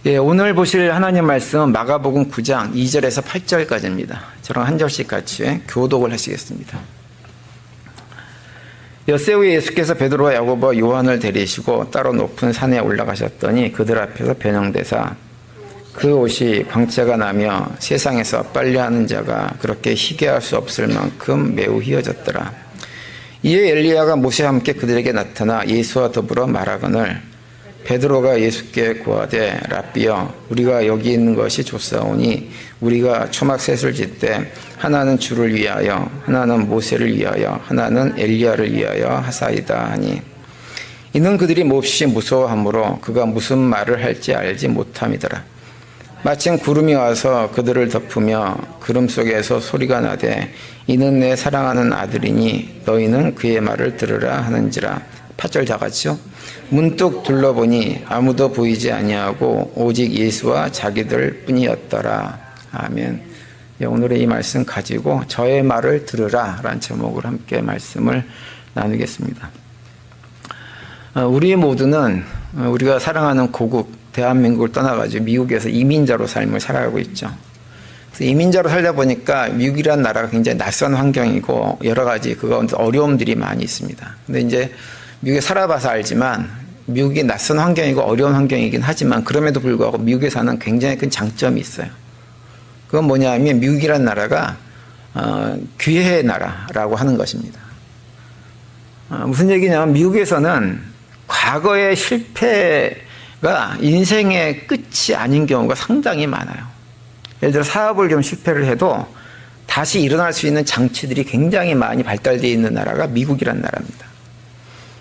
예, 오늘 보실 하나님 말씀은 마가복음 9장 2절에서 8절까지입니다. 저랑 한 절씩 같이 교독을 하시겠습니다. 엿새 후에 예수께서 베드로와 야고보와 요한을 데리시고 따로 높은 산에 올라가셨더니 그들 앞에서 변형되사 그 옷이 광채가 나며 세상에서 빨래하는 자가 그렇게 희게 할 수 없을 만큼 매우 희어졌더라. 이에 엘리야가 모세와 함께 그들에게 나타나 예수와 더불어 말하거늘 베드로가 예수께 고하되 랍비여 우리가 여기 있는 것이 좋사오니 우리가 초막셋을 짓되 하나는 주를 위하여 하나는 모세를 위하여 하나는 엘리야를 위하여 하사이다 하니 이는 그들이 몹시 무서워하므로 그가 무슨 말을 할지 알지 못함이더라. 마침 구름이 와서 그들을 덮으며 구름 속에서 소리가 나되 이는 내 사랑하는 아들이니 너희는 그의 말을 들으라 하는지라. 8절 다 같이요. 문득 둘러보니 아무도 보이지 아니하고 오직 예수와 자기들 뿐이었더라. 아멘. 오늘의 이 말씀 가지고 저의 말을 들으라 라는 제목으로 함께 말씀을 나누겠습니다. 우리 모두는 우리가 사랑하는 고국 대한민국을 떠나가지고 미국에서 이민자로 삶을 살아가고 있죠. 그래서 이민자로 살다 보니까 미국이라는 나라가 굉장히 낯선 환경이고 여러 가지 어려움들이 많이 있습니다. 근데 이제 미국에 살아봐서 알지만 미국이 낯선 환경이고 어려운 환경이긴 하지만 그럼에도 불구하고 미국에 사는 굉장히 큰 장점이 있어요. 그건 뭐냐 하면 미국이라는 나라가 기회의 나라라고 하는 것입니다. 무슨 얘기냐면 미국에서는 과거의 실패가 인생의 끝이 아닌 경우가 상당히 많아요. 예를 들어 사업을 좀 실패를 해도 다시 일어날 수 있는 장치들이 굉장히 많이 발달되어 있는 나라가 미국이라는 나라입니다.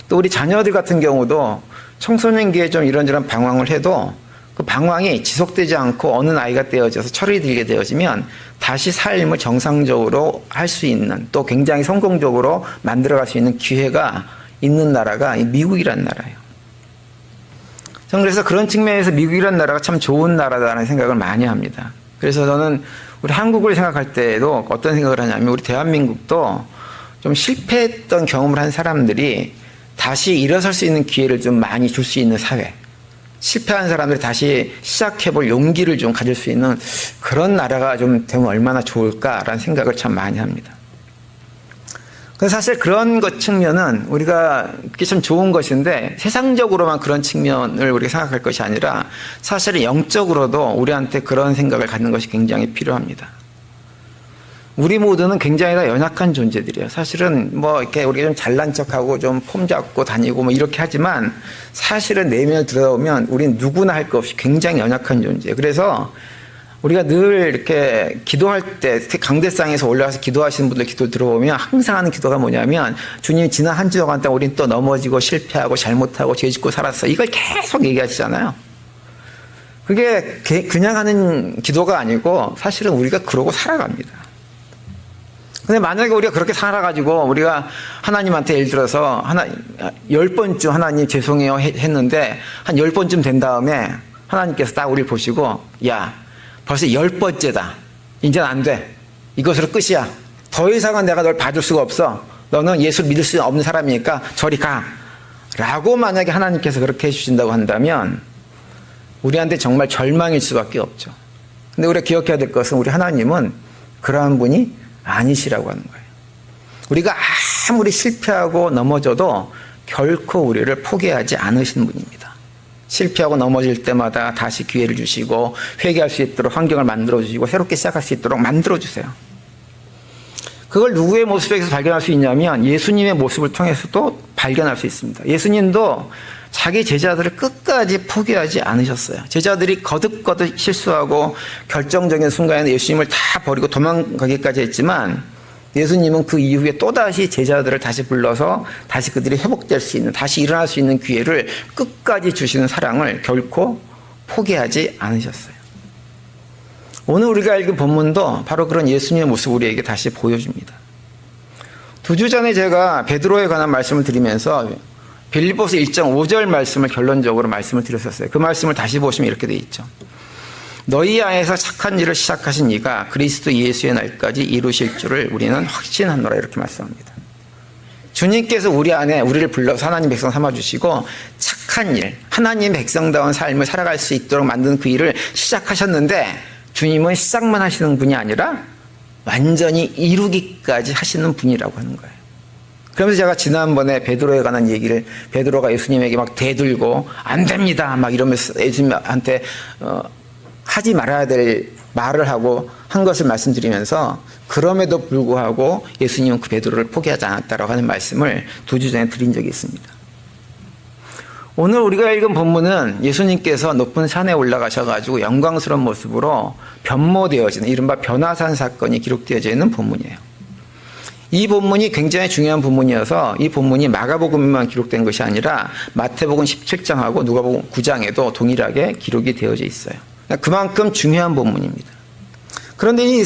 또 우리 자녀들 같은 경우도 청소년기에 좀 이런저런 방황을 해도 그 방황이 지속되지 않고 어느 나이가 되어져서 철이 들게 되어지면 다시 삶을 정상적으로 할 수 있는 또 굉장히 성공적으로 만들어갈 수 있는 기회가 있는 나라가 미국이라는 나라예요. 저는 그래서 그런 측면에서 미국이라는 나라가 참 좋은 나라다라는 생각을 많이 합니다. 그래서 저는 우리 한국을 생각할 때에도 어떤 생각을 하냐면 우리 대한민국도 좀 실패했던 경험을 한 사람들이 다시 일어설 수 있는 기회를 좀 많이 줄 수 있는 사회, 실패한 사람들이 다시 시작해볼 용기를 좀 가질 수 있는 그런 나라가 좀 되면 얼마나 좋을까라는 생각을 참 많이 합니다. 그래서 사실 그런 것 측면은 우리가 그게 참 좋은 것인데 세상적으로만 그런 측면을 우리가 생각할 것이 아니라 사실은 영적으로도 우리한테 그런 생각을 갖는 것이 굉장히 필요합니다. 우리 모두는 굉장히 다 연약한 존재들이에요. 사실은 뭐 이렇게 우리가 좀 잘난 척하고 좀 폼 잡고 다니고 뭐 이렇게 하지만 사실은 내면을 들여다보면 우리는 누구나 할 것 없이 굉장히 연약한 존재예요. 그래서 우리가 늘 이렇게 기도할 때 특히 강대상에서 올라가서 기도하시는 분들 기도 들어보면 항상 하는 기도가 뭐냐면 주님 지난 한 주 동안 우리는 또 넘어지고 실패하고 잘못하고 죄 짓고 살았어. 이걸 계속 얘기하시잖아요. 그게 그냥 하는 기도가 아니고 사실은 우리가 그러고 살아갑니다. 근데 만약에 우리가 그렇게 살아가지고 우리가 하나님한테 예를 들어서 10번쯤 하나님 죄송해요 했는데 한 10번쯤 된 다음에 하나님께서 딱 우리를 보시고 야 벌써 10번째다. 이제는 안 돼. 이것으로 끝이야. 더 이상은 내가 널 봐줄 수가 없어. 너는 예수를 믿을 수 없는 사람이니까 저리 가. 라고 만약에 하나님께서 그렇게 해주신다고 한다면 우리한테 정말 절망일 수밖에 없죠. 근데 우리가 기억해야 될 것은 우리 하나님은 그러한 분이 아니시라고 하는 거예요. 우리가 아무리 실패하고 넘어져도 결코 우리를 포기하지 않으시는 분입니다. 실패하고 넘어질 때마다 다시 기회를 주시고 회개할 수 있도록 환경을 만들어주시고 새롭게 시작할 수 있도록 만들어주세요. 그걸 누구의 모습에서 발견할 수 있냐면 예수님의 모습을 통해서도 발견할 수 있습니다. 예수님도 자기 제자들을 끝까지 포기하지 않으셨어요. 제자들이 거듭거듭 실수하고 결정적인 순간에는 예수님을 다 버리고 도망가기까지 했지만 예수님은 그 이후에 또다시 제자들을 다시 불러서 다시 그들이 회복될 수 있는 다시 일어날 수 있는 기회를 끝까지 주시는 사랑을 결코 포기하지 않으셨어요. 오늘 우리가 읽은 본문도 바로 그런 예수님의 모습을 우리에게 다시 보여줍니다. 2주 전에 제가 베드로에 관한 말씀을 드리면서 빌립보서 1장 5절 말씀을 결론적으로 말씀을 드렸었어요. 그 말씀을 다시 보시면 이렇게 돼 있죠. 너희 안에서 착한 일을 시작하신 이가 그리스도 예수의 날까지 이루실 줄을 우리는 확신하노라 이렇게 말씀합니다. 주님께서 우리 안에 우리를 불러서 하나님 백성 삼아주시고 착한 일, 하나님 백성다운 삶을 살아갈 수 있도록 만든 그 일을 시작하셨는데 주님은 시작만 하시는 분이 아니라 완전히 이루기까지 하시는 분이라고 하는 거예요. 그러면서 제가 지난번에 베드로에 관한 얘기를 베드로가 예수님에게 막 대들고 안 됩니다 막 이러면서 예수님한테 하지 말아야 될 말을 하고 한 것을 말씀드리면서 그럼에도 불구하고 예수님은 그 베드로를 포기하지 않았다라고 하는 말씀을 2주 전에 드린 적이 있습니다. 오늘 우리가 읽은 본문은 예수님께서 높은 산에 올라가셔가지고 영광스러운 모습으로 변모되어지는 이른바 변화산 사건이 기록되어져 있는 본문이에요. 이 본문이 굉장히 중요한 본문이어서 이 본문이 마가복음에만 기록된 것이 아니라 마태복음 17장하고 누가복음 9장에도 동일하게 기록이 되어져 있어요. 그만큼 중요한 본문입니다. 그런데 이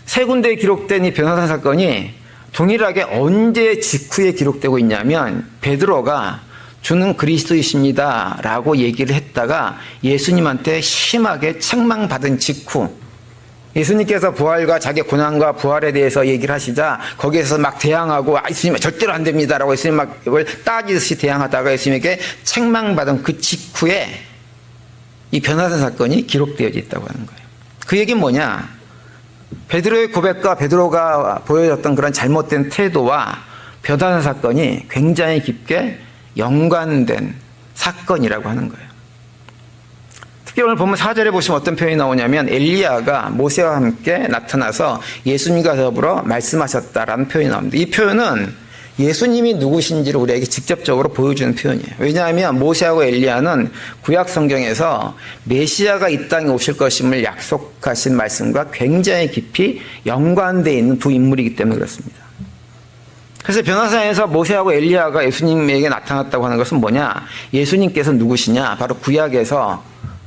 세 군데에 기록된 이 변화산 사건이 동일하게 언제 직후에 기록되고 있냐면 베드로가 주는 그리스도이십니다 라고 얘기를 했다가 예수님한테 심하게 책망받은 직후 예수님께서 부활과 자기 고난과 부활에 대해서 얘기를 하시자 거기에서 막 대항하고 예수님 절대로 안 됩니다 라고 예수님 막 따지듯이 대항하다가 예수님에게 책망받은 그 직후에 이 변화산 사건이 기록되어져 있다고 하는 거예요. 그 얘기는 뭐냐? 베드로의 고백과 베드로가 보여줬던 그런 잘못된 태도와 변화산 사건이 굉장히 깊게 연관된 사건이라고 하는 거예요. 특히 오늘 보면 4절에 보시면 어떤 표현이 나오냐면 엘리야가 모세와 함께 나타나서 예수님과 더불어 말씀하셨다라는 표현이 나옵니다. 이 표현은 예수님이 누구신지를 우리에게 직접적으로 보여주는 표현이에요. 왜냐하면 모세하고 엘리야는 구약 성경에서 메시아가 이 땅에 오실 것임을 약속하신 말씀과 굉장히 깊이 연관되어 있는 두 인물이기 때문에 그렇습니다. 그래서 변화산에서 모세하고 엘리야가 예수님에게 나타났다고 하는 것은 뭐냐? 예수님께서 누구시냐? 바로 구약에서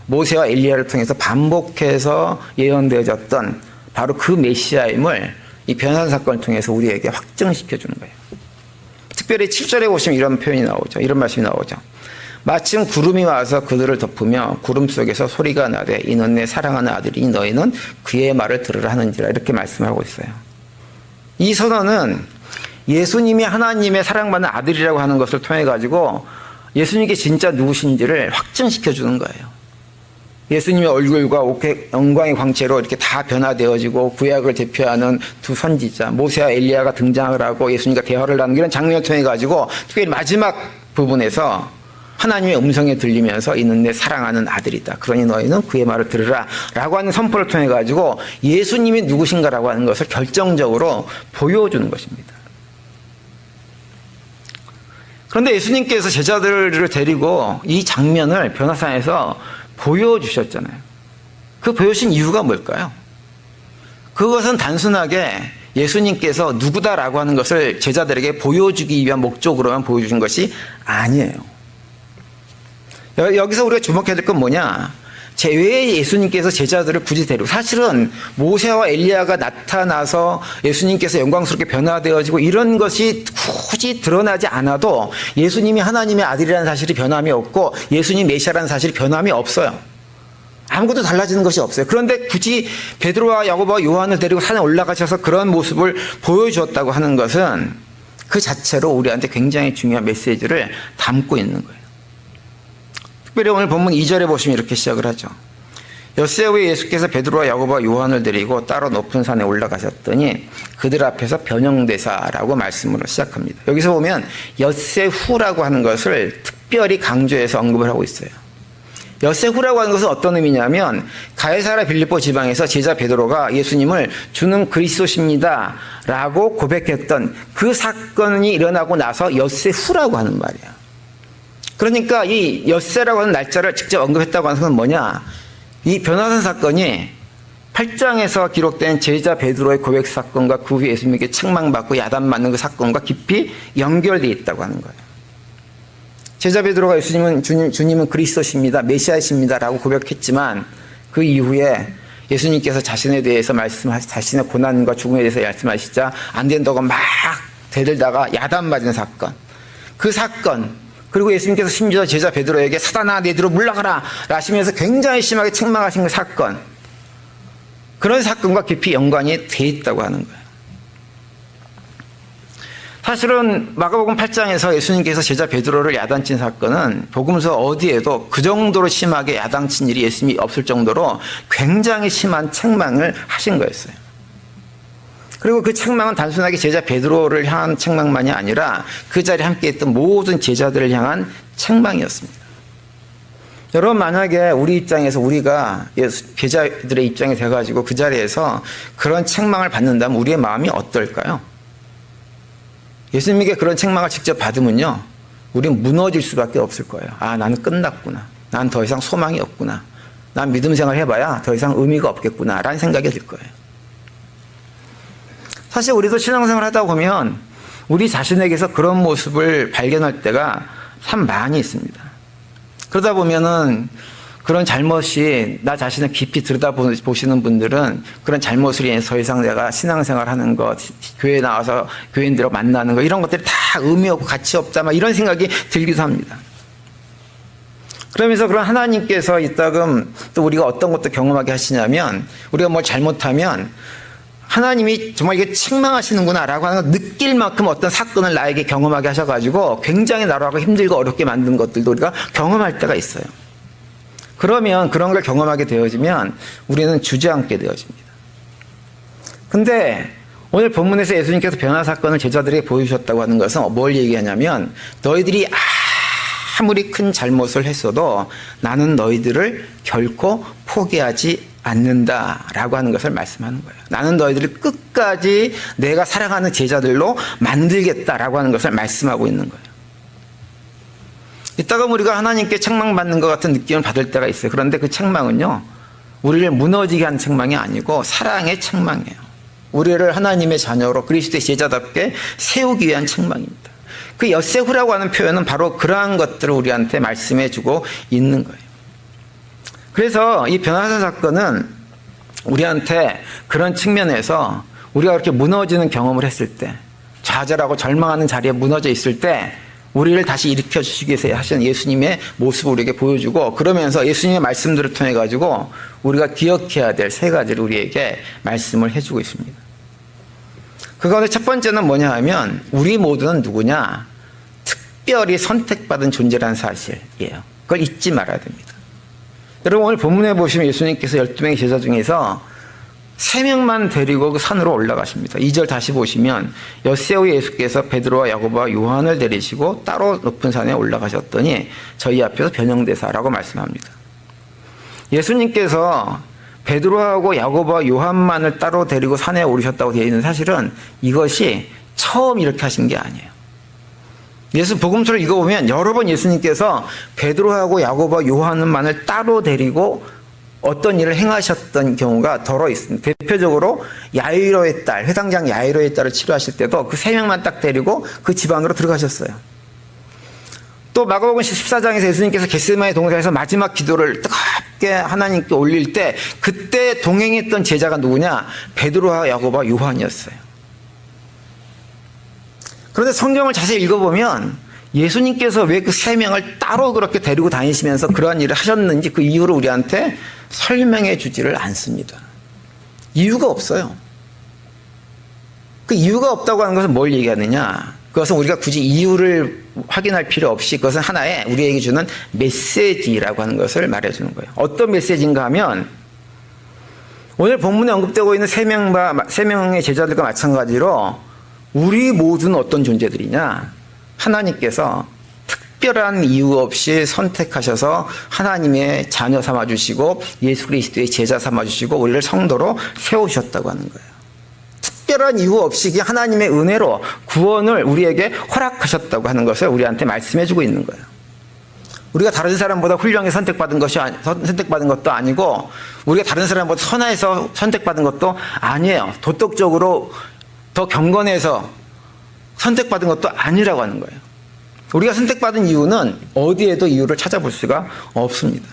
모세와 엘리야를 통해서 반복해서 예언되어졌던 바로 그 메시아임을 이 변화산 사건을 통해서 우리에게 확증시켜 주는 거예요. 특별히 7절에 보시면 이런 표현이 나오죠. 이런 말씀이 나오죠. 마침 구름이 와서 그들을 덮으며 구름 속에서 소리가 나되 이는 내 사랑하는 아들이니 너희는 그의 말을 들으라 하는지라 이렇게 말씀하고 있어요. 이 선언은 예수님이 하나님의 사랑받는 아들이라고 하는 것을 통해 가지고 예수님께 진짜 누구신지를 확증시켜 주는 거예요. 예수님의 얼굴과 영광의 광채로 이렇게 다 변화되어지고 구약을 대표하는 두 선지자 모세와 엘리야가 등장을 하고 예수님과 대화를 나누는 이런 장면을 통해 가지고 특별히 마지막 부분에서 하나님의 음성이 들리면서 이는 내 사랑하는 아들이다. 그러니 너희는 그의 말을 들으라 라고 하는 선포를 통해 가지고 예수님이 누구신가라고 하는 것을 결정적으로 보여주는 것입니다. 그런데 예수님께서 제자들을 데리고 이 장면을 변화산에서 보여주셨잖아요. 그 보여주신 이유가 뭘까요? 그것은 단순하게 예수님께서 누구다라고 하는 것을 제자들에게 보여주기 위한 목적으로만 보여주신 것이 아니에요. 여기서 우리가 주목해야 될 건 뭐냐? 왜 예수님께서 제자들을 굳이 데리고 사실은 모세와 엘리야가 나타나서 예수님께서 영광스럽게 변화되어지고 이런 것이 굳이 드러나지 않아도 예수님이 하나님의 아들이라는 사실이 변함이 없고 예수님 메시아라는 사실이 변함이 없어요. 아무것도 달라지는 것이 없어요. 그런데 굳이 베드로와 야고보와 요한을 데리고 산에 올라가셔서 그런 모습을 보여주었다고 하는 것은 그 자체로 우리한테 굉장히 중요한 메시지를 담고 있는 거예요. 특별히 오늘 본문 2절에 보시면 이렇게 시작을 하죠. 엿새 후에 예수께서 베드로와 야고보와 요한을 데리고 따로 높은 산에 올라가셨더니 그들 앞에서 변형되사라고 말씀으로 시작합니다. 여기서 보면 엿새 후라고 하는 것을 특별히 강조해서 언급을 하고 있어요. 엿새 후라고 하는 것은 어떤 의미냐면 가이사랴 빌립보 지방에서 제자 베드로가 예수님을 주는 그리스도십니다 라고 고백했던 그 사건이 일어나고 나서 엿새 후라고 하는 말이야. 그러니까 이 엿새라고 하는 날짜를 직접 언급했다고 하는 것은 뭐냐? 이 변화산 사건이 8장에서 기록된 제자 베드로의 고백 사건과 그 후에 예수님에게 책망받고 야단 맞는 그 사건과 깊이 연결되어 있다고 하는 거예요. 제자 베드로가 주님은 그리스도십니다. 메시아이십니다. 라고 고백했지만 그 이후에 예수님께서 자신에 대해서 자신의 고난과 죽음에 대해서 말씀하시자 안 된다고 막 대들다가 야단 맞은 사건. 그 사건. 그리고 예수님께서 심지어 제자 베드로에게 사단아 내 뒤로 물러가라 하시면서 굉장히 심하게 책망하신 그 사건. 그런 사건과 깊이 연관이 돼 있다고 하는 거예요. 사실은 마가복음 8장에서 예수님께서 제자 베드로를 야단친 사건은 복음서 어디에도 그 정도로 심하게 야단친 일이 예수님이 없을 정도로 굉장히 심한 책망을 하신 거였어요. 그리고 그 책망은 단순하게 제자 베드로를 향한 책망만이 아니라 그 자리에 함께했던 모든 제자들을 향한 책망이었습니다. 여러분, 만약에 우리 입장에서 우리가 제자들의 입장이 돼가지고 그 자리에서 그런 책망을 받는다면 우리의 마음이 어떨까요? 예수님에게 그런 책망을 직접 받으면요, 우리는 무너질 수밖에 없을 거예요. 아, 나는 끝났구나. 난 더 이상 소망이 없구나. 난 믿음 생활 해봐야 더 이상 의미가 없겠구나 라는 생각이 들 거예요. 사실 우리도 신앙생활 하다 보면 우리 자신에게서 그런 모습을 발견할 때가 참 많이 있습니다. 그러다 보면은 그런 잘못이 나 자신을 깊이 들여다보시는 분들은 그런 잘못으로 인해서 더 이상 내가 신앙생활 하는 것, 교회에 나와서 교인들하고 만나는 것, 이런 것들이 다 의미 없고 가치 없다, 막 이런 생각이 들기도 합니다. 그러면서 그런 하나님께서 이따금 또 우리가 어떤 것도 경험하게 하시냐면, 우리가 뭘 잘못하면 하나님이 정말 이게 책망하시는구나 라고 하는 걸 느낄 만큼 어떤 사건을 나에게 경험하게 하셔가지고 굉장히 나라고 힘들고 어렵게 만든 것들도 우리가 경험할 때가 있어요. 그러면 그런 걸 경험하게 되어지면 우리는 주저앉게 되어집니다. 근데 오늘 본문에서 예수님께서 변화 사건을 제자들에게 보여주셨다고 하는 것은 뭘 얘기하냐면, 너희들이 아무리 큰 잘못을 했어도 나는 너희들을 결코 포기하지 않는다라고 하는 것을 말씀하는 거예요. 나는 너희들을 끝까지 내가 사랑하는 제자들로 만들겠다라고 하는 것을 말씀하고 있는 거예요. 이따가 우리가 하나님께 책망받는 것 같은 느낌을 받을 때가 있어요. 그런데 그 책망은요, 우리를 무너지게 하는 책망이 아니고 사랑의 책망이에요. 우리를 하나님의 자녀로 그리스도의 제자답게 세우기 위한 책망입니다. 그 엿새후라고 하는 표현은 바로 그러한 것들을 우리한테 말씀해주고 있는 거예요. 그래서 이 변화사 사건은 우리한테 그런 측면에서 우리가 그렇게 무너지는 경험을 했을 때, 좌절하고 절망하는 자리에 무너져 있을 때 우리를 다시 일으켜 주시기 위해서 하시는 예수님의 모습을 우리에게 보여주고, 그러면서 예수님의 말씀들을 통해 가지고 우리가 기억해야 될 세 가지를 우리에게 말씀을 해주고 있습니다. 그 가운데 첫 번째는 뭐냐 하면, 우리 모두는 누구냐? 특별히 선택받은 존재라는 사실이에요. 그걸 잊지 말아야 됩니다. 여러분, 오늘 본문에 보시면 예수님께서 12명의 제자 중에서 3명만 데리고 그 산으로 올라가십니다. 2절 다시 보시면, 엿새후에 예수께서 베드로와 야고보와 요한을 데리시고 따로 높은 산에 올라가셨더니 저희 앞에서 변형되사라고 말씀합니다. 예수님께서 베드로하고 야고보와 요한만을 따로 데리고 산에 오르셨다고 되어 있는 사실은 이것이 처음 이렇게 하신 게 아니에요. 예수 복음서를 읽어보면 여러 번 예수님께서 베드로하고 야고보와 요한만을 따로 데리고 어떤 일을 행하셨던 경우가 더러 있습니다. 대표적으로 야이로의 딸, 회당장 야이로의 딸을 치료하실 때도 그 3명만 딱 데리고 그 집 안으로 들어가셨어요. 또 마가복음 14장에서 예수님께서 겟세마네 동산에서 마지막 기도를 뜨겁게 하나님께 올릴 때 그때 동행했던 제자가 누구냐? 베드로와 야고보와 요한이었어요. 그런데 성경을 자세히 읽어보면 예수님께서 왜 그 3명을 따로 그렇게 데리고 다니시면서 그러한 일을 하셨는지 그 이유를 우리한테 설명해 주지를 않습니다. 이유가 없어요. 그 이유가 없다고 하는 것은 뭘 얘기하느냐? 그것은 우리가 굳이 이유를 확인할 필요 없이 그것은 하나의 우리에게 주는 메시지라고 하는 것을 말해주는 거예요. 어떤 메시지인가 하면, 오늘 본문에 언급되고 있는 3명의 제자들과 마찬가지로 우리 모두는 어떤 존재들이냐? 하나님께서 특별한 이유 없이 선택하셔서 하나님의 자녀 삼아주시고 예수 그리스도의 제자 삼아주시고 우리를 성도로 세우셨다고 하는 거예요. 특별한 이유 없이 하나님의 은혜로 구원을 우리에게 허락하셨다고 하는 것을 우리한테 말씀해주고 있는 거예요. 우리가 다른 사람보다 훌륭하게 선택받은 것도 아니고, 우리가 다른 사람보다 선해서 선택받은 것도 아니에요. 도덕적으로 더 경건해서 선택받은 것도 아니라고 하는 거예요. 우리가 선택받은 이유는 어디에도 이유를 찾아볼 수가 없습니다.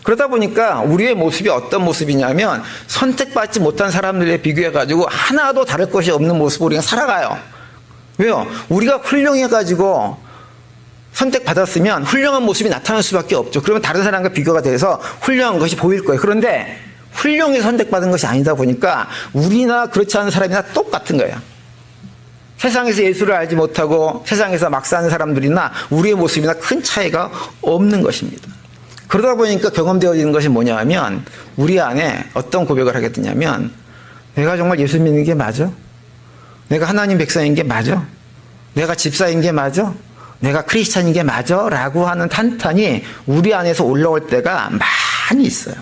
그러다 보니까 우리의 모습이 어떤 모습이냐면, 선택받지 못한 사람들에 비교해가지고 하나도 다를 것이 없는 모습으로 우리가 살아가요. 왜요? 우리가 훌륭해가지고 선택받았으면 훌륭한 모습이 나타날 수밖에 없죠. 그러면 다른 사람과 비교가 돼서 훌륭한 것이 보일 거예요. 그런데 훌륭히 선택받은 것이 아니다 보니까 우리나 그렇지 않은 사람이나 똑같은 거예요. 세상에서 예수를 알지 못하고 세상에서 막 사는 사람들이나 우리의 모습이나 큰 차이가 없는 것입니다. 그러다 보니까 경험되어지는 것이 뭐냐 하면 우리 안에 어떤 고백을 하게 되냐면 내가 정말 예수 믿는 게 맞아? 내가 하나님 백성인 게 맞아? 내가 집사인 게 맞아? 내가 크리스찬인 게 맞아? 라고 하는 탄탄이 우리 안에서 올라올 때가 많이 있어요.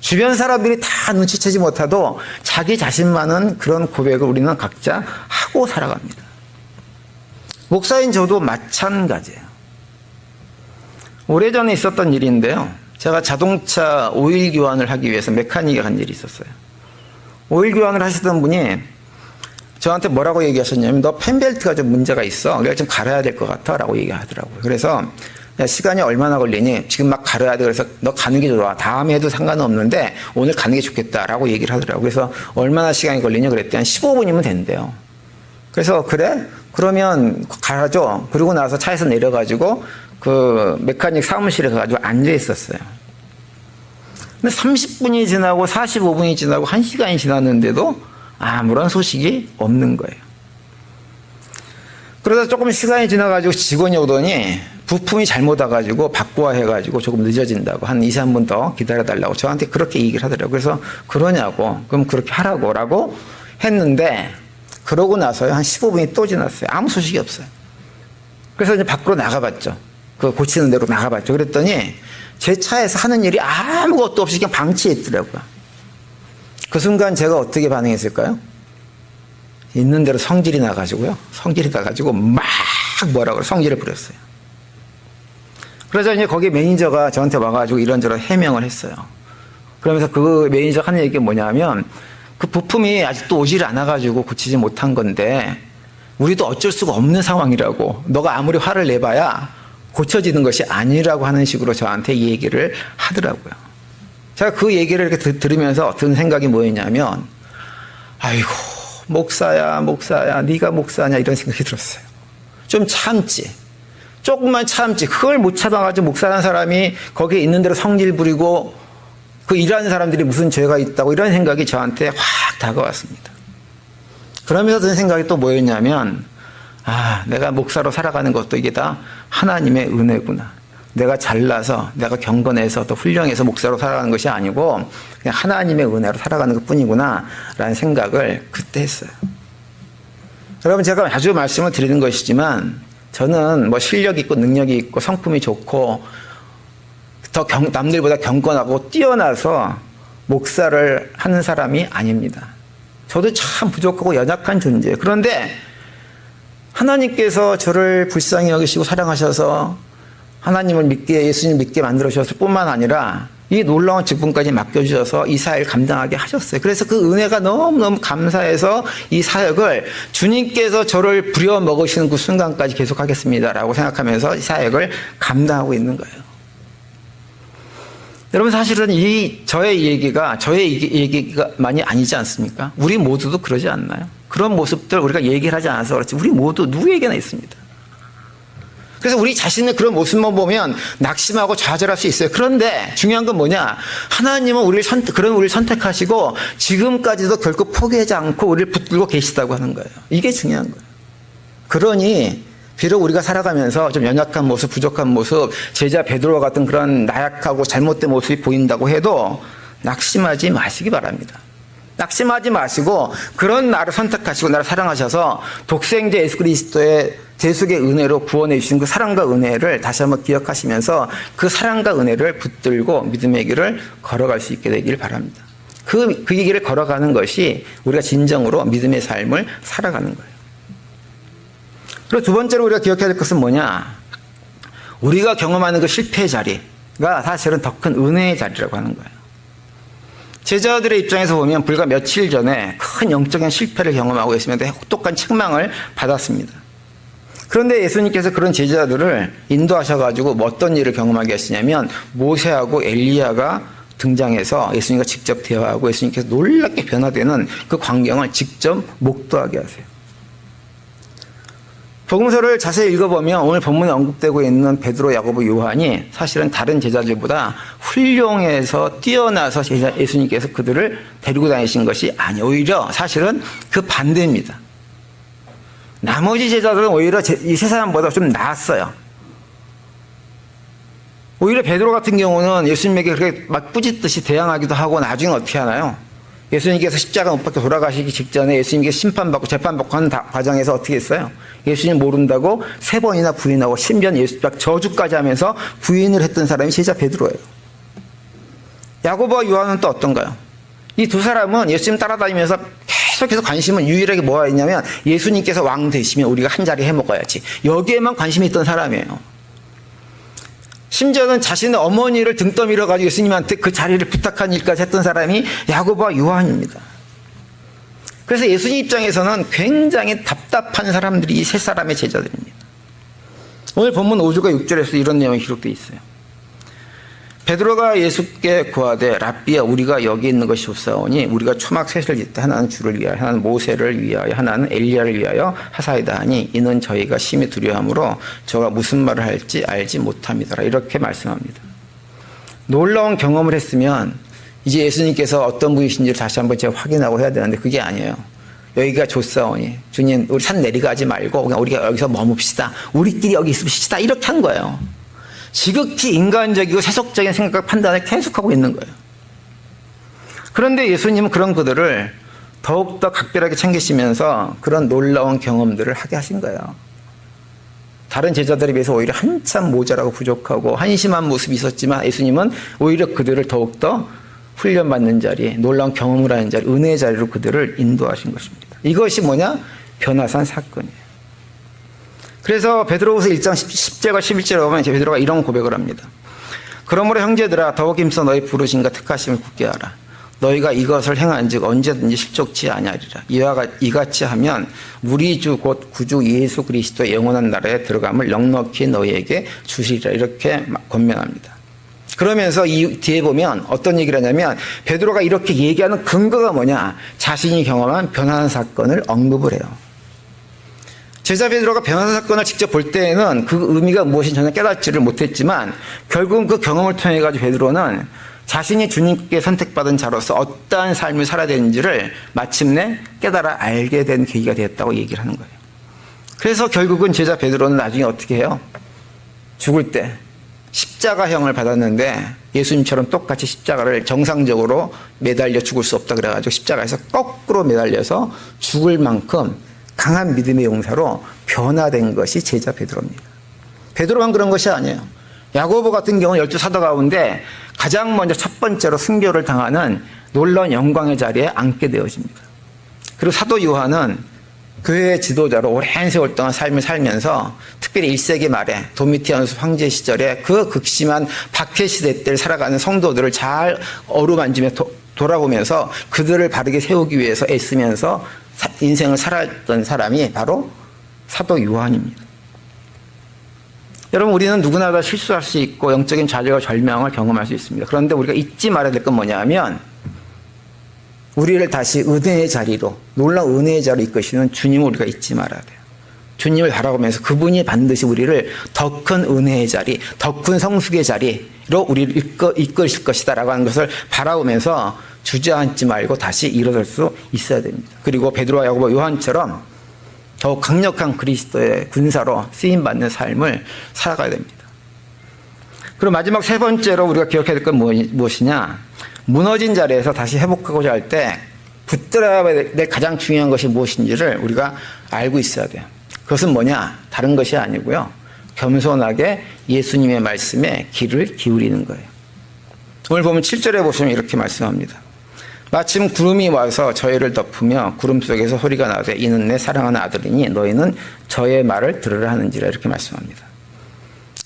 주변 사람들이 다 눈치채지 못하도 자기 자신만은 그런 고백을 우리는 각자 하고 살아갑니다. 목사인 저도 마찬가지예요. 오래전에 있었던 일인데요. 제가 자동차 오일 교환을 하기 위해서 메카닉에 간 일이 있었어요. 오일 교환을 하시던 분이 저한테 뭐라고 얘기하셨냐면 너 펜벨트가 좀 문제가 있어. 그래서 좀 갈아야 될 것 같아 라고 얘기하더라고요. 그래서 야, 시간이 얼마나 걸리니? 지금 막 갈아야 돼. 그래서 너 가는 게 좋아. 다음에 해도 상관은 없는데 오늘 가는 게 좋겠다라고 얘기를 하더라고요. 그래서 얼마나 시간이 걸리냐 그랬더니 한 15분이면 된대요. 그래서 그래? 그러면 가죠. 그러고 나서 차에서 내려가지고 그 메카닉 사무실에 가가지고 앉아 있었어요. 근데 30분이 지나고 45분이 지나고 1시간이 지났는데도 아무런 소식이 없는 거예요. 그러다 조금 시간이 지나가지고 직원이 오더니 부품이 잘못 와가지고 바꾸어 해가지고 조금 늦어진다고 한 2, 3분 더 기다려달라고 저한테 그렇게 얘기를 하더라고요. 그래서 그러냐고 그럼 그렇게 하라고 라고 했는데 그러고 나서요 한 15분이 또 지났어요. 아무 소식이 없어요. 그래서 이제 밖으로 나가봤죠. 그 고치는 대로 나가봤죠. 그랬더니 제 차에서 하는 일이 아무것도 없이 그냥 방치해 있더라고요. 그 순간 제가 어떻게 반응했을까요? 있는 대로 성질이 나가지고요. 성질이 나가지고 막 뭐라고 성질을 부렸어요. 그래서 이제 거기 매니저가 저한테 와가지고 이런저런 해명을 했어요. 그러면서 그 매니저가 하는 얘기가 뭐냐면 그 부품이 아직도 오질 않아가지고 고치지 못한 건데 우리도 어쩔 수가 없는 상황이라고 너가 아무리 화를 내봐야 고쳐지는 것이 아니라고 하는 식으로 저한테 이 얘기를 하더라고요. 제가 그 얘기를 이렇게 들으면서 든 생각이 뭐였냐면 아이고 목사야 네가 목사냐 이런 생각이 들었어요. 좀 참지. 조금만 참지. 그걸 못 참아가지고 목사라는 사람이 거기에 있는 대로 성질 부리고 그 일하는 사람들이 무슨 죄가 있다고 이런 생각이 저한테 확 다가왔습니다. 그러면서 든 생각이 또 뭐였냐면 내가 목사로 살아가는 것도 이게 다 하나님의 은혜구나. 내가 잘나서 내가 경건해서 또 훌륭해서 목사로 살아가는 것이 아니고 그냥 하나님의 은혜로 살아가는 것뿐이구나 라는 생각을 그때 했어요. 여러분 제가 자주 말씀을 드리는 것이지만 저는 뭐 실력 있고 능력이 있고 성품이 좋고 더 남들보다 경건하고 뛰어나서 목사를 하는 사람이 아닙니다. 저도 참 부족하고 연약한 존재예요. 그런데 하나님께서 저를 불쌍히 여기시고 사랑하셔서 하나님을 믿게 예수님 믿게 만들어주셨을 뿐만 아니라 이 놀라운 직분까지 맡겨주셔서 이 사역을 감당하게 하셨어요. 그래서 그 은혜가 너무너무 감사해서 이 사역을 주님께서 저를 부려먹으시는 그 순간까지 계속하겠습니다라고 생각하면서 이 사역을 감당하고 있는 거예요. 여러분 사실은 저의 얘기가만이 아니지 않습니까? 우리 모두도 그러지 않나요? 그런 모습들 우리가 얘기를 하지 않아서 그렇지 우리 모두 누구에게나 있습니다. 그래서 우리 자신의 그런 모습만 보면 낙심하고 좌절할 수 있어요. 그런데 중요한 건 뭐냐? 하나님은 우리를 선택하시고 지금까지도 결코 포기하지 않고 우리를 붙들고 계시다고 하는 거예요. 이게 중요한 거예요. 그러니 비록 우리가 살아가면서 좀 연약한 모습, 부족한 모습, 제자 베드로와 같은 그런 나약하고 잘못된 모습이 보인다고 해도 낙심하지 마시기 바랍니다. 낙심하지 마시고 그런 나를 선택하시고 나를 사랑하셔서 독생자 예수 그리스도의 대속의 은혜로 구원해 주신 그 사랑과 은혜를 다시 한번 기억하시면서 그 사랑과 은혜를 붙들고 믿음의 길을 걸어갈 수 있게 되길 바랍니다. 그 길을 걸어가는 것이 우리가 진정으로 믿음의 삶을 살아가는 거예요. 그리고 두 번째로 우리가 기억해야 될 것은 뭐냐? 우리가 경험하는 그 실패의 자리가 사실은 더 큰 은혜의 자리라고 하는 거예요. 제자들의 입장에서 보면 불과 며칠 전에 큰 영적인 실패를 경험하고 있으면서 혹독한 책망을 받았습니다. 그런데 예수님께서 그런 제자들을 인도하셔가지고 어떤 일을 경험하게 하시냐면 모세하고 엘리야가 등장해서 예수님과 직접 대화하고 예수님께서 놀랍게 변화되는 그 광경을 직접 목도하게 하세요. 복음서를 자세히 읽어보면 오늘 본문에 언급되고 있는 베드로, 야고보, 요한이 사실은 다른 제자들보다 훌륭해서 뛰어나서 예수님께서 그들을 데리고 다니신 것이 아니에요. 오히려 사실은 그 반대입니다. 나머지 제자들은 오히려 이 세 사람보다 좀 나았어요. 오히려 베드로 같은 경우는 예수님에게 그렇게 막 꾸짖듯이 대항하기도 하고 나중에 어떻게 하나요? 예수님께서 십자가 못 박혀 돌아가시기 직전에 예수님께 심판받고 재판받고 하는 과정에서 어떻게 했어요? 예수님 모른다고 3번이나 부인하고 심지어는 예수 저주까지 하면서 부인을 했던 사람이 제자 베드로예요. 야고보와 요한은 또 어떤가요? 이 두 사람은 예수님 따라다니면서 계속해서 관심은 유일하게 뭐가 있냐면 예수님께서 왕 되시면 우리가 한 자리 해 먹어야지. 여기에만 관심이 있던 사람이에요. 심지어는 자신의 어머니를 등 떠밀어 가지고 예수님한테 그 자리를 부탁한 일까지 했던 사람이 야고보와 요한입니다. 그래서 예수님 입장에서는 굉장히 답답한 사람들이 이 세 사람의 제자들입니다. 오늘 본문 5절과 6절에서 이런 내용이 기록되어 있어요. 베드로가 예수께 구하되 랍비야 우리가 여기 있는 것이 좋사오니 우리가 초막 셋을 짓되 하나는 주를 위하여 하나는 모세를 위하여 하나는 엘리야를 위하여 하사이다 하니 이는 저희가 심히 두려워하므로 저가 무슨 말을 할지 알지 못함이더라. 이렇게 말씀합니다. 놀라운 경험을 했으면 이제 예수님께서 어떤 분이신지를 다시 한번 제가 확인하고 해야 되는데 그게 아니에요. 여기가 좋사오니 주님 우리 산 내려가지 말고 그냥 우리가 여기서 머뭅시다. 우리끼리 여기 있읍시다. 이렇게 한 거예요. 지극히 인간적이고 세속적인 생각과 판단을 계속하고 있는 거예요. 그런데 예수님은 그런 그들을 더욱더 각별하게 챙기시면서 그런 놀라운 경험들을 하게 하신 거예요. 다른 제자들에 비해서 오히려 한참 모자라고 부족하고 한심한 모습이 있었지만 예수님은 오히려 그들을 더욱더 훈련받는 자리, 놀라운 경험을 하는 자리, 은혜의 자리로 그들을 인도하신 것입니다. 이것이 뭐냐? 변화산 사건이에요. 그래서 베드로후서 1장 10절과 11절에 보면 베드로가 이런 고백을 합니다. 그러므로 형제들아 더욱 힘써 너희 부르심과 택하심을 굳게 하라. 너희가 이것을 행한즉 언제든지 실족치 아니하리라. 이같이 하면 우리 주 곧 구주 예수 그리스도의 영원한 나라에 들어감을 넉넉히 너희에게 주시리라. 이렇게 권면합니다. 그러면서 이 뒤에 보면 어떤 얘기를 하냐면 베드로가 이렇게 얘기하는 근거가 뭐냐? 자신이 경험한 변화한 사건을 언급을 해요. 제자 베드로가 변화한 사건을 직접 볼 때에는 그 의미가 무엇인지 전혀 깨닫지를 못했지만 결국은 그 경험을 통해 가지고 베드로는 자신이 주님께 선택받은 자로서 어떠한 삶을 살아야 되는지를 마침내 깨달아 알게 된 계기가 되었다고 얘기를 하는 거예요. 그래서 결국은 제자 베드로는 나중에 어떻게 해요? 죽을 때 십자가형을 받았는데 예수님처럼 똑같이 십자가를 정상적으로 매달려 죽을 수 없다 그래가지고 십자가에서 거꾸로 매달려서 죽을 만큼 강한 믿음의 용사로 변화된 것이 제자 베드로입니다. 베드로만 그런 것이 아니에요. 야고보 같은 경우는 12사도 가운데 가장 먼저 첫 번째로 순교를 당하는 놀라운 영광의 자리에 앉게 되어집니다. 그리고 사도 요한은 교회의 지도자로 오랜 세월 동안 삶을 살면서 특별히 1세기 말에 도미티아누스 황제 시절에 그 극심한 박해 시대 때를 살아가는 성도들을 잘 어루만지며 돌아보면서 그들을 바르게 세우기 위해서 애쓰면서 인생을 살았던 사람이 바로 사도 요한입니다. 여러분 우리는 누구나 다 실수할 수 있고 영적인 좌절과 절망을 경험할 수 있습니다. 그런데 우리가 잊지 말아야 될 건 뭐냐면 우리를 다시 은혜의 자리로 놀라운 은혜의 자리로 이끄시는 주님을 우리가 잊지 말아야 돼요. 주님을 바라보면서 그분이 반드시 우리를 더 큰 은혜의 자리, 더 큰 성숙의 자리로 우리를 이끌실 것이다 라고 하는 것을 바라보면서 주저앉지 말고 다시 일어설 수 있어야 됩니다. 그리고 베드로와 야고보 요한처럼 더욱 강력한 그리스도의 군사로 쓰임받는 삶을 살아가야 됩니다. 그리고 마지막 세 번째로 우리가 기억해야 될 건 무엇이냐? 무너진 자리에서 다시 회복하고자 할 때 붙들어야 될 가장 중요한 것이 무엇인지를 우리가 알고 있어야 돼요. 그것은 뭐냐? 다른 것이 아니고요. 겸손하게 예수님의 말씀에 귀를 기울이는 거예요. 오늘 보면 7절에 보시면 이렇게 말씀합니다. 마침 구름이 와서 저희를 덮으며 구름 속에서 소리가 나되 이는 내 사랑하는 아들이니 너희는 저의 말을 들으라 하는지라 이렇게 말씀합니다.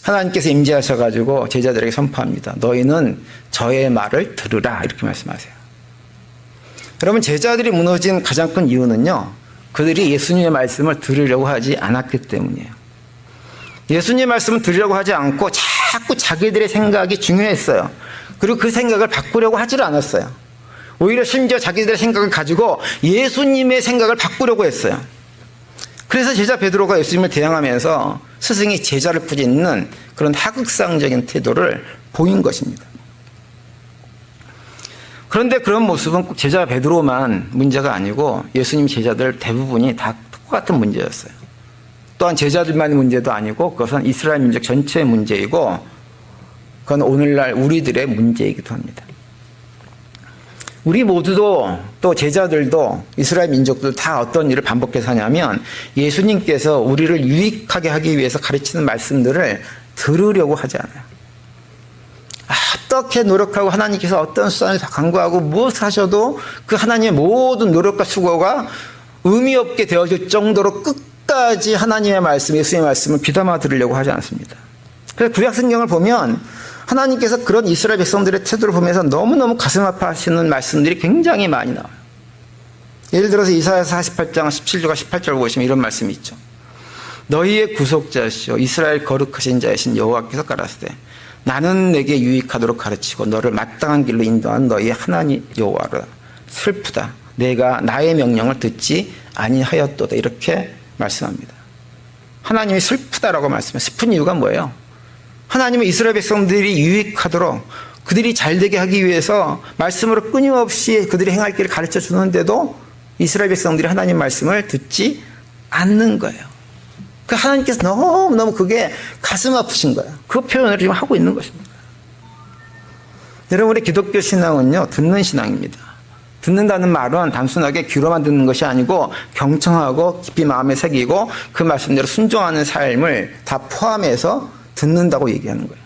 하나님께서 임재하셔가지고 제자들에게 선포합니다. 너희는 저의 말을 들으라 이렇게 말씀하세요. 여러분 제자들이 무너진 가장 큰 이유는요. 그들이 예수님의 말씀을 들으려고 하지 않았기 때문이에요. 예수님의 말씀을 들으려고 하지 않고 자꾸 자기들의 생각이 중요했어요. 그리고 그 생각을 바꾸려고 하지를 않았어요. 오히려 심지어 자기들의 생각을 가지고 예수님의 생각을 바꾸려고 했어요. 그래서 제자 베드로가 예수님을 대항하면서 스승이 제자를 꾸짖는 그런 하극상적인 태도를 보인 것입니다. 그런데 그런 모습은 꼭 제자 베드로만 문제가 아니고 예수님 제자들 대부분이 다 똑같은 문제였어요. 또한 제자들만의 문제도 아니고 그것은 이스라엘 민족 전체의 문제이고 그건 오늘날 우리들의 문제이기도 합니다. 우리 모두도 또 제자들도 이스라엘 민족들 다 어떤 일을 반복해서 하냐면 예수님께서 우리를 유익하게 하기 위해서 가르치는 말씀들을 들으려고 하지 않아요. 어떻게 노력하고 하나님께서 어떤 수단을 강구하고 무엇을 하셔도 그 하나님의 모든 노력과 수고가 의미 없게 되어질 정도로 끝까지 하나님의 말씀, 예수의 말씀을 귀담아 들으려고 하지 않습니다. 그래서 구약 성경을 보면 하나님께서 그런 이스라엘 백성들의 태도를 보면서 너무너무 가슴 아파하시는 말씀들이 굉장히 많이 나와요. 예를 들어서 이사야서 48장 17절과 18절 보시면 이런 말씀이 있죠. 너희의 구속자시오 이스라엘 거룩하신 자이신 여호와께서 가라사대 나는 내게 유익하도록 가르치고 너를 마땅한 길로 인도한 너희의 하나님 여호와라. 슬프다. 내가 나의 명령을 듣지 아니하였도다. 이렇게 말씀합니다. 하나님이 슬프다라고 말씀해요. 슬픈 이유가 뭐예요? 하나님은 이스라엘 백성들이 유익하도록 그들이 잘되게 하기 위해서 말씀으로 끊임없이 그들이 행할 길을 가르쳐 주는데도 이스라엘 백성들이 하나님 말씀을 듣지 않는 거예요. 그 하나님께서 너무너무 그게 가슴 아프신 거예요. 그 표현을 지금 하고 있는 것입니다. 여러분의 기독교 신앙은요, 듣는 신앙입니다. 듣는다는 말은 단순하게 귀로만 듣는 것이 아니고 경청하고 깊이 마음에 새기고 그 말씀대로 순종하는 삶을 다 포함해서 듣는다고 얘기하는 거예요.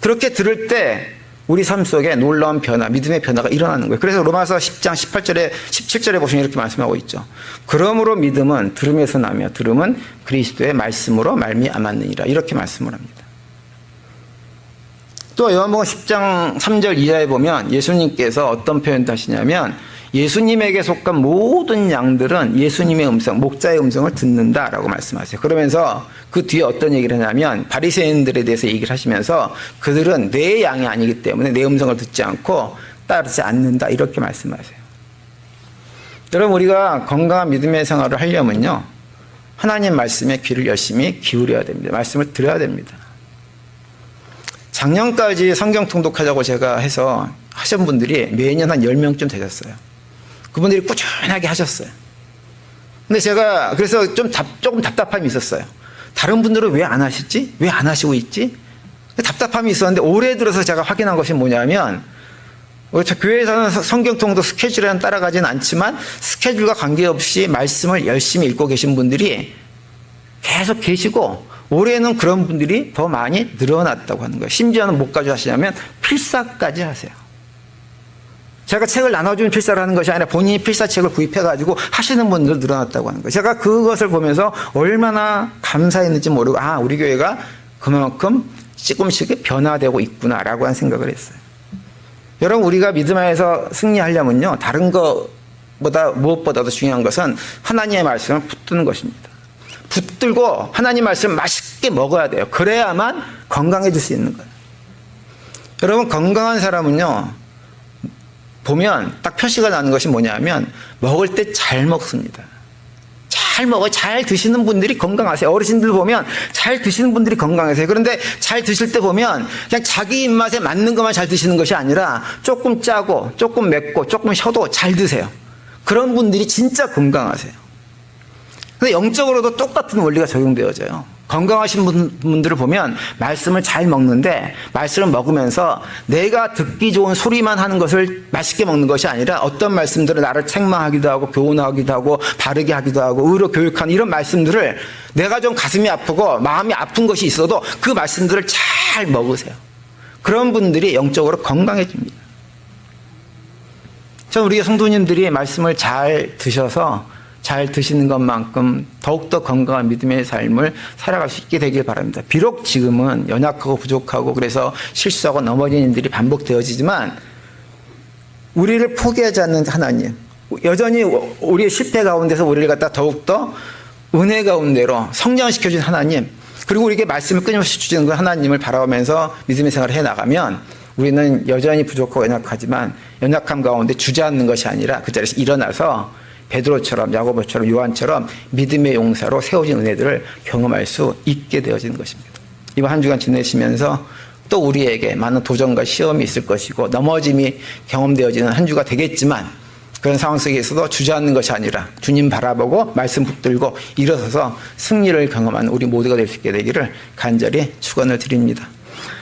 그렇게 들을 때 우리 삶 속에 놀라운 변화, 믿음의 변화가 일어나는 거예요. 그래서 로마서 10장 17절에 보시면 이렇게 말씀하고 있죠. 그러므로 믿음은 들음에서 나며 들음은 그리스도의 말씀으로 말미암았느니라. 이렇게 말씀을 합니다. 또 요한복음 10장 3절 이하에 보면 예수님께서 어떤 표현도 하시냐면 예수님에게 속한 모든 양들은 예수님의 음성, 목자의 음성을 듣는다라고 말씀하세요. 그러면서 그 뒤에 어떤 얘기를 하냐면 바리새인들에 대해서 얘기를 하시면서 그들은 내 양이 아니기 때문에 내 음성을 듣지 않고 따르지 않는다 이렇게 말씀하세요. 여러분 우리가 건강한 믿음의 생활을 하려면요. 하나님 말씀에 귀를 열심히 기울여야 됩니다. 말씀을 들어야 됩니다. 작년까지 성경 통독하자고 제가 해서 하신 분들이 매년 한 10명쯤 되셨어요. 그분들이 꾸준하게 하셨어요. 근데 제가 그래서 조금 답답함이 있었어요. 다른 분들은 왜 안 하시지? 왜 안 하시고 있지? 답답함이 있었는데 올해 들어서 제가 확인한 것이 뭐냐면 교회에서는 성경 통독 스케줄에는 따라가지는 않지만 스케줄과 관계없이 말씀을 열심히 읽고 계신 분들이 계속 계시고 올해는 그런 분들이 더 많이 늘어났다고 하는 거예요. 심지어는 뭐까지 하시냐면 필사까지 하세요. 제가 책을 나눠주면 필사를 하는 것이 아니라 본인이 필사책을 구입해가지고 하시는 분들 늘어났다고 하는 거예요. 제가 그것을 보면서 얼마나 감사했는지 모르고 우리 교회가 그만큼 조금씩 변화되고 있구나라고 한 생각을 했어요. 여러분 우리가 믿음 안에서 승리하려면요. 다른 것보다 무엇보다도 중요한 것은 하나님의 말씀을 붙드는 것입니다. 붙들고 하나님 말씀을 맛있게 먹어야 돼요. 그래야만 건강해질 수 있는 거예요. 여러분 건강한 사람은요. 보면 딱 표시가 나는 것이 뭐냐면 먹을 때 잘 먹습니다. 잘 먹어요. 잘 드시는 분들이 건강하세요. 어르신들 보면 잘 드시는 분들이 건강하세요. 그런데 잘 드실 때 보면 그냥 자기 입맛에 맞는 것만 잘 드시는 것이 아니라 조금 짜고 조금 맵고 조금 셔도 잘 드세요. 그런 분들이 진짜 건강하세요. 근데 영적으로도 똑같은 원리가 적용되어져요. 건강하신 분들을 보면 말씀을 잘 먹는데 말씀을 먹으면서 내가 듣기 좋은 소리만 하는 것을 맛있게 먹는 것이 아니라 어떤 말씀들은 나를 책망하기도 하고 교훈하기도 하고 바르게 하기도 하고 의로 교육하는 이런 말씀들을 내가 좀 가슴이 아프고 마음이 아픈 것이 있어도 그 말씀들을 잘 먹으세요. 그런 분들이 영적으로 건강해집니다. 저는 우리 성도님들이 말씀을 잘 드셔서 잘 드시는 것만큼 더욱더 건강한 믿음의 삶을 살아갈 수 있게 되길 바랍니다. 비록 지금은 연약하고 부족하고 그래서 실수하고 넘어지는 일들이 반복되어지지만 우리를 포기하지 않는 하나님, 여전히 우리의 실패 가운데서 우리를 갖다 더욱더 은혜 가운데로 성장시켜준 하나님, 그리고 우리에게 말씀을 끊임없이 주시는 그 하나님을 바라보면서 믿음의 생활을 해나가면 우리는 여전히 부족하고 연약하지만 연약함 가운데 주저앉는 것이 아니라 그 자리에서 일어나서 베드로처럼 야고보처럼 요한처럼 믿음의 용사로 세워진 은혜들을 경험할 수 있게 되어지는 것입니다. 이번 한 주간 지내시면서 또 우리에게 많은 도전과 시험이 있을 것이고 넘어짐이 경험되어지는 한 주가 되겠지만 그런 상황 속에서도 주저앉는 것이 아니라 주님 바라보고 말씀 붙들고 일어서서 승리를 경험하는 우리 모두가 될 수 있게 되기를 간절히 축원을 드립니다.